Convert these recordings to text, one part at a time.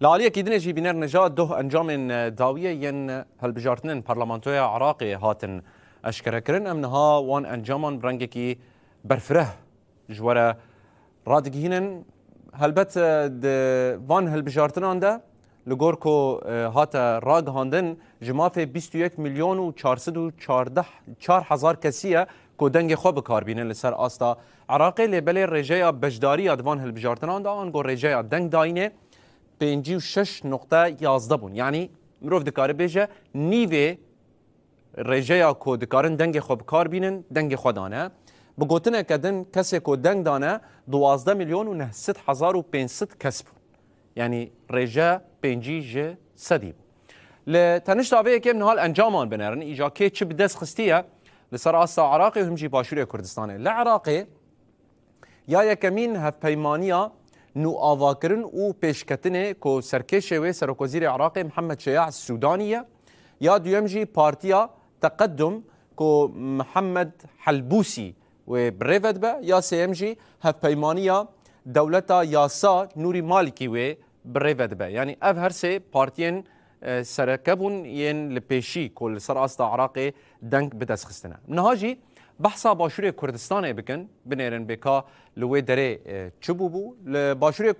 لعالیه کیدنه جی بینر نجات ده انجام داویه ین هلبجارتنن پارلمانتوی عراقی هاتن اشکره کرن امنها وان انجامان برنگه کی برفره جواره رادگیهنن هلبت وان هلبجارتنان ده لگور کو هاتا راگ هاندن جماف 21 میلیون و 414 کسیه کو دنگ خوب کار بینن لسر آستا عراقی لبلی رجای بجداری ادوان هلبجارتنان ده آنگو رجای دنگ داینه 56.11 بون یعنی مروف دکاره بیجه نیوه رجای کو دکارن دنگ خوب کار بینن دنگ خودانه بگوتنه کدن کسی کو دنگ دانه 12 میلیون و 900,500 کس بون یعنی رجا 5 صدی بون لتنش تابعه که من حال انجامان بنرن ایجا که چه بدست خستیه لسر آستا عراقی و همجی باشوری کردستانه لعراقی یا یکمین هفپیمانیا نو آواکرن و پیشکتنه کو سرکش و سرکوزیر عراقی محمد شیاع السودانیه یا دویمجی پارتیا تقدم کو محمد حلبوسی و بریفد به یا سیمجی هفپیمانیا دولتا یاسا نوری مالکی و بریفد به یعنی اف هر سه پارتین سرکبون ین لپیشی کل سر آستا عراقی دنگ بدست خستنه نهاجی بحثا باشوری کردستان بکن بنیرن بکا لوی دره چبو بو لباشوری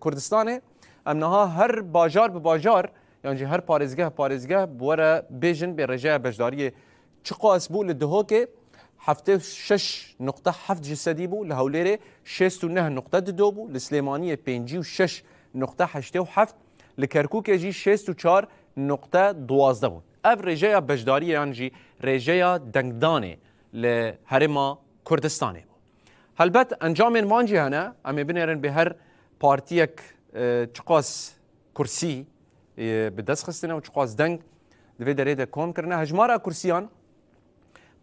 کردستان امنها هر باجار به باجار یعنی هر پارزگاه بوره بیجن به رجای بجداری چقا اسبو لدهو که 76.7 جسدی بو لهوليري 69.2 بو لسليمانية 56.87 لكركوك جي 64.12 بو اف رجايا بجدارية يعني جي رجايا دنگداني لهرما كردستاني بو هلبت انجام مانجي هنا امي بنيرن بهر بارتيك چقاس كرسي بدست خستنا و چقاس دنگ دوی داره ده کم کرنه هجمارا کرسیان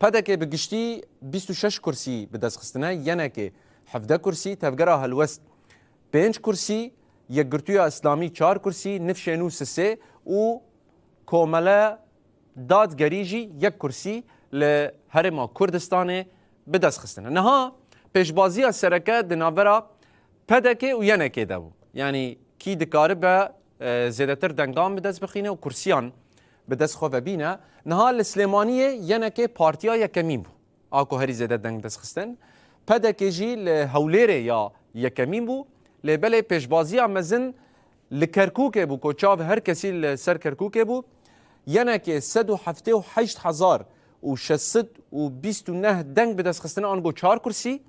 پده که بگشتی 26 کرسی به دست خستنه یعنی که 17 کرسی تفگره هلوست 5 کرسی یک گرتوی اسلامی 4 کرسی نفشنو 3 و کومله دادگریجی 1 کرسی لهرما کردستان به دست خستنه نها پیشبازی سرکه دناورا پده که و یعنی که ده بو یعنی کی دکاره به زیادتر دنگان به دست بخینه و کرسیان به دست خواه بینه نها لسلیمانیه یعنی که پارتیا یکمین بو آکو هری زیده دنگ دست خستن پده که جی لحولیره یا یکمین بو لبله پیشبازی مزن لکرکوکه بو کوچاو هر کسی لسر کرکوکه بو یعنی که 178,629 دنگ به دست خستن آنگو 4 کرسی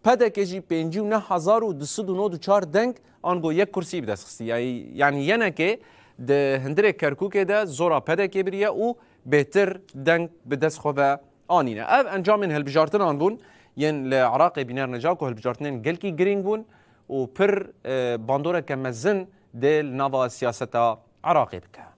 پده که جی 59,294 دنگ آنگو 1 کرسی به دست خستی یعنی که ده هندره کرکوکه ده زورا پده که بریه و بهتر دنگ به دست خواه آنینه او انجام من هلبجارتن آن بون ین لعراق بینر نجاک و هلبجارتنین گلکی گرینگ بون و پر باندوره که مزن ده نوا سیاست عراقی بکه